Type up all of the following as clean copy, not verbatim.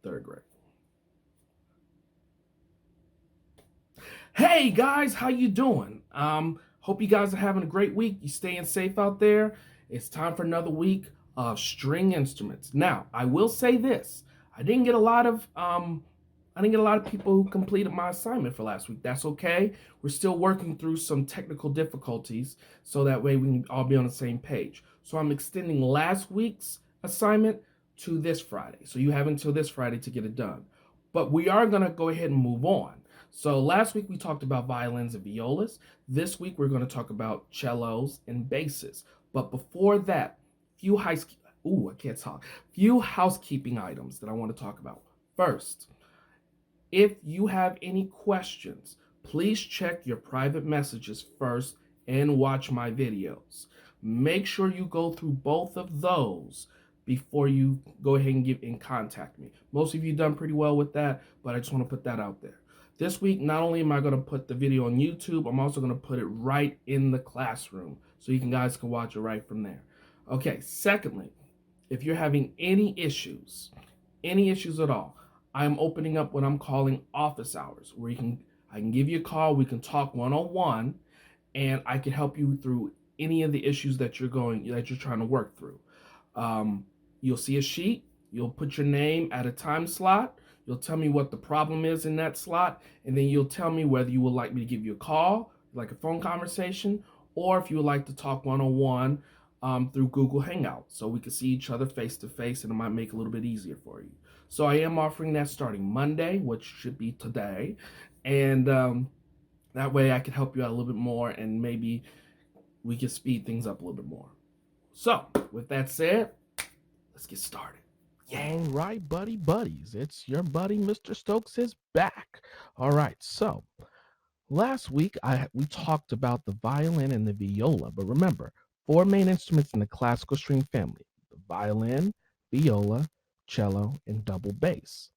Third grade. Hey guys, how you doing? Hope you guys are having a great week. You staying safe out there. It's time for another week of string instruments. Now, I will say this: I didn't get a lot of people who completed my assignment for last week. That's okay. We're still working through some technical difficulties, so that way we can all be on the same page. So I'm extending last week's assignment to this Friday. So you have until this Friday to get it done. But we are gonna go ahead and move on. So last week we talked about violins and violas. This week we're going to talk about cellos and basses. But before that, few high ooh, I can't talk. Few housekeeping items that I want to talk about. First, if you have any questions, please check your private messages first and watch my videos. Make sure you go through both of those before you go ahead and get in contact me. Most of you done pretty well with that, but I just want to put that out there. This week, not only am I going to put the video on YouTube, I'm also going to put it right in the classroom so you guys can watch it right from there. Okay, secondly, if you're having any issues at all, I'm opening up what I'm calling office hours, where I can give you a call, we can talk one-on-one, and I can help you through any of the issues that you're trying to work through. You'll see a sheet, you'll put your name at a time slot, you'll tell me what the problem is in that slot, and then you'll tell me whether you would like me to give you a call, like a phone conversation, or if you would like to talk one-on-one through Google Hangout, so we can see each other face to face, and it might make it a little bit easier for you. So I am offering that starting Monday, which should be today, and that way I can help you out a little bit more, and maybe we can speed things up a little bit more. So, with that said, let's get started. Yeah. All right, buddies. It's your buddy, Mr. Stokes, is back. All right. So last week we talked about the violin and the viola, but remember, four main instruments in the classical string family: the violin, viola, cello, and double bass.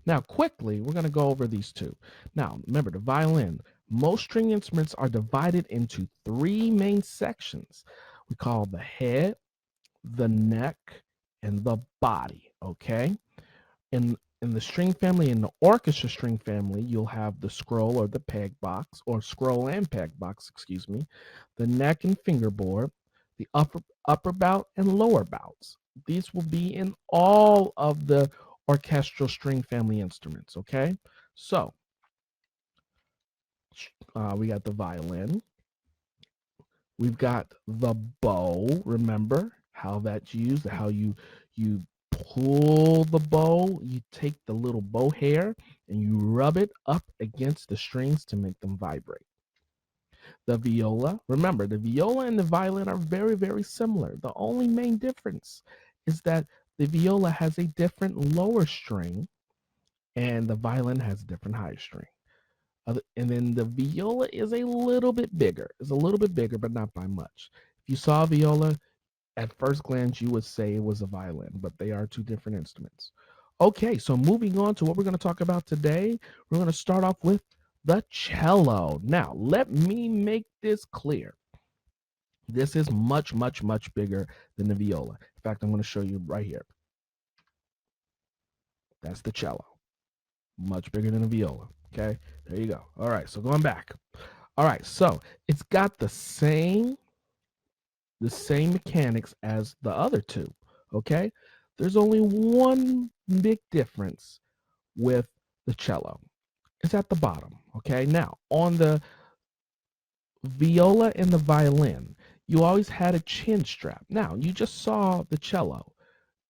Now, quickly, we're going to go over these two. Now, remember, the violin. Most string instruments are divided into three main sections. We call the head, the neck, and the body. Okay. In the string family, in the orchestra string family, you'll have the scroll or the peg box, or scroll and peg box, excuse me, the neck and fingerboard, the upper bout and lower bouts. These will be in all of the orchestral string family instruments. Okay, so we got the violin, we've got the bow. Remember how that's used, how you pull the bow, you take the little bow hair and you rub it up against the strings to make them vibrate. The viola, remember, the viola and the violin are very, very similar. The only main difference is that the viola has a different lower string and the violin has a different higher string. And then the viola is a little bit bigger. It's a little bit bigger, but not by much. If you saw a viola, at first glance, you would say it was a violin, but they are two different instruments. Okay, so moving on to what we're going to talk about today, we're going to start off with the cello. Now, let me make this clear. This is much, much, much bigger than the viola. In fact, I'm going to show you right here. That's the cello. Much bigger than the viola. Okay, there you go. All right, so going back. All right, so it's got the same mechanics as the other two. Okay, there's only one big difference with the cello. It's at the bottom. Okay, now on the viola and the violin, you always had a chin strap. Now you just saw the cello.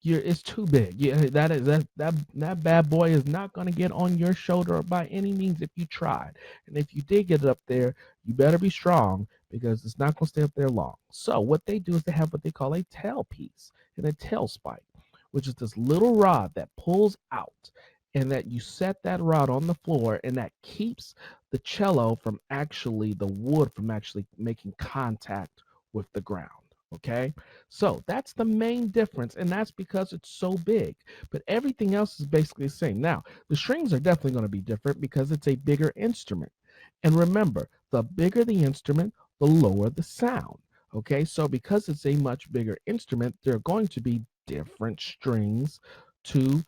It's too big. That bad boy is not going to get on your shoulder by any means if you tried. And if you did get it up there, you better be strong because it's not going to stay up there long. So what they do is they have what they call a tailpiece and a tail spike, which is this little rod that pulls out, and that you set that rod on the floor, and that keeps the cello from actually the wood from actually making contact with the ground. Okay, so that's the main difference, and that's because it's so big. But everything else is basically the same. Now, the strings are definitely going to be different because it's a bigger instrument. And remember, the bigger the instrument, the lower the sound. Okay, so because it's a much bigger instrument, there are going to be different strings to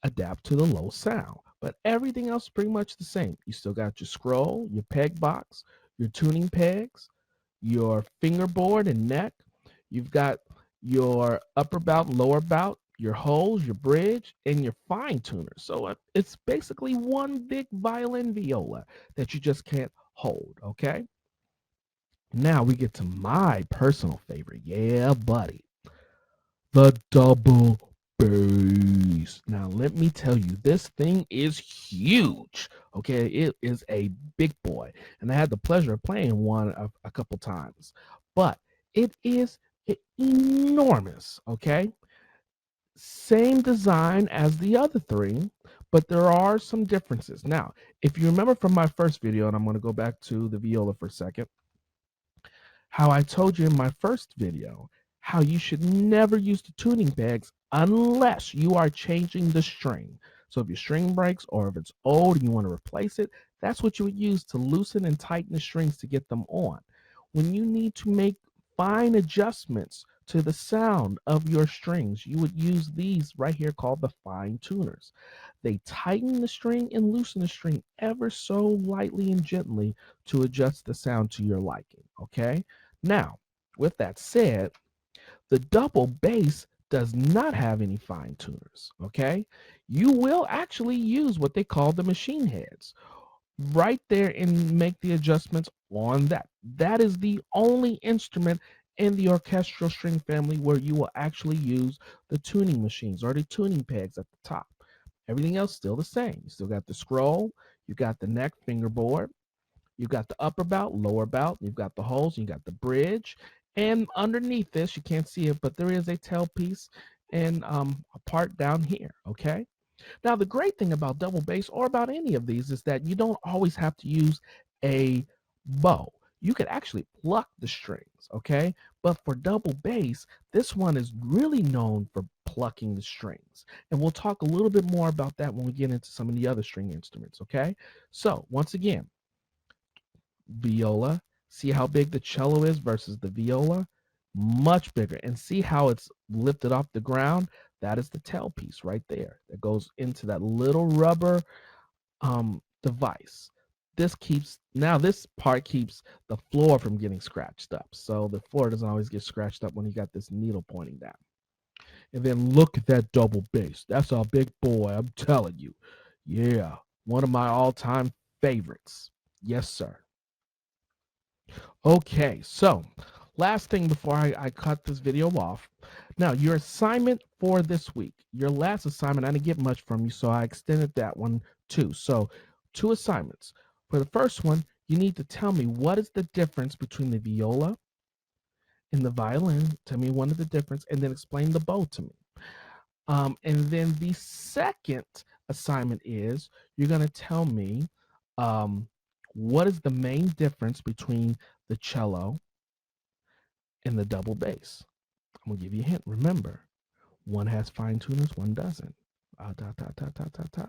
adapt to the low sound. But everything else is pretty much the same. You still got your scroll, your peg box, your tuning pegs, your fingerboard and neck. You've got your upper bout, lower bout, your holes, your bridge, and your fine tuner. So it's basically one big violin viola that you just can't hold, okay? Now we get to my personal favorite. Yeah, buddy. The double bass. Now, let me tell you, this thing is huge. Okay, it is a big boy, and I had the pleasure of playing one a couple times, but it is enormous. Okay, same design as the other three, but there are some differences. Now, if you remember from my first video, and I'm going to go back to the viola for a second, how I told you in my first video, how you should never use the tuning pegs unless you are changing the string. So if your string breaks or if it's old and you want to replace it, that's what you would use to loosen and tighten the strings to get them on. When you need to make fine adjustments to the sound of your strings, you would use these right here called the fine tuners. They tighten the string and loosen the string ever so lightly and gently to adjust the sound to your liking. Okay? Now, with that said, the double bass does not have any fine tuners. Okay? You will actually use what they call the machine heads right there and make the adjustments on that. That is the only instrument in the orchestral string family where you will actually use the tuning machines or the tuning pegs at the top. Everything else still the same. You still got the scroll, you got the neck fingerboard, you've got the upper bout, lower bout, you've got the holes, you got the bridge, and underneath this, you can't see it, but there is a tailpiece and a part down here, okay? Now, the great thing about double bass or about any of these is that you don't always have to use a bow. You could actually pluck the strings, okay? But for double bass, this one is really known for plucking the strings. And we'll talk a little bit more about that when we get into some of the other string instruments, okay? So, once again, viola, see how big the cello is versus the viola? Much bigger. And see how it's lifted off the ground? That is the tailpiece right there that goes into that little rubber device. This part keeps the floor from getting scratched up. So the floor doesn't always get scratched up when you got this needle pointing down. And then look at that double bass. That's a big boy, I'm telling you. Yeah, one of my all-time favorites. Yes, sir. Okay, so last thing before I cut this video off. Now, your assignment for this week, your last assignment, I didn't get much from you, so I extended that one too. So, two assignments. For the first one, you need to tell me what is the difference between the viola and the violin. Tell me one of the difference, and then explain the bow to me. And then the second assignment is you're going to tell me what is the main difference between the cello and the double bass. I'm gonna give you a hint. Remember, one has fine tuners, one doesn't. Ta, ta, ta, ta, ta, ta.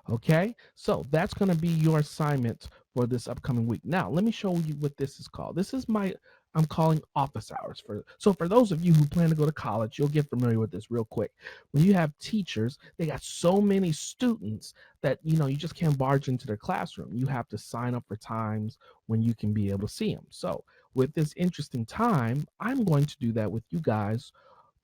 Okay, so that's going to be your assignment for this upcoming week. Now, let me show you what this is called. This is I'm calling office hours. For those of you who plan to go to college, you'll get familiar with this real quick. When you have teachers, they got so many students that you just can't barge into their classroom. You have to sign up for times when you can be able to see them. So with this interesting time, I'm going to do that with you guys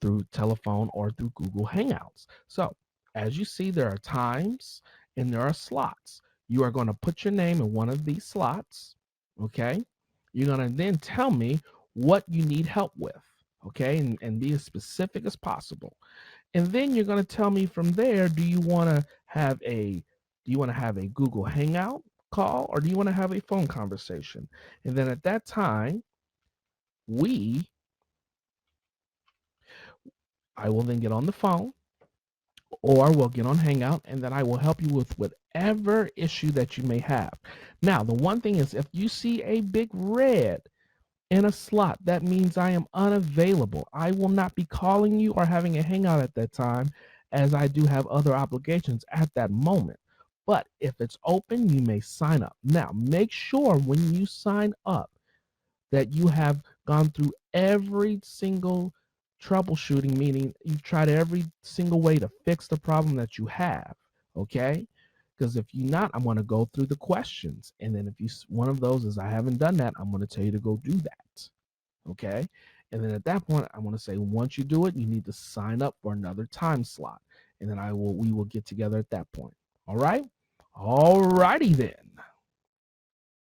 through telephone or through Google Hangouts. So as you see, there are times and there are slots. You are going to put your name in one of these slots, okay? You're going to then tell me what you need help with, okay? And be as specific as possible. And then you're going to tell me from there, do you want to have a Google Hangout call or do you want to have a phone conversation? And then at that time, I will then get on the phone or we'll get on Hangout and then I will help you with whatever issue that you may have. Now, the one thing is if you see a big red in a slot, that means I am unavailable. I will not be calling you or having a Hangout at that time as I do have other obligations at that moment. But if it's open, you may sign up. Now, make sure when you sign up that you have gone through every single troubleshooting, meaning you've tried every single way to fix the problem that you have. Okay. Because if you're not, I'm going to go through the questions. And then if you one of those is I haven't done that, I'm going to tell you to go do that. Okay. And then at that point, I want to say once you do it, you need to sign up for another time slot. And then we will get together at that point. All right. All righty then.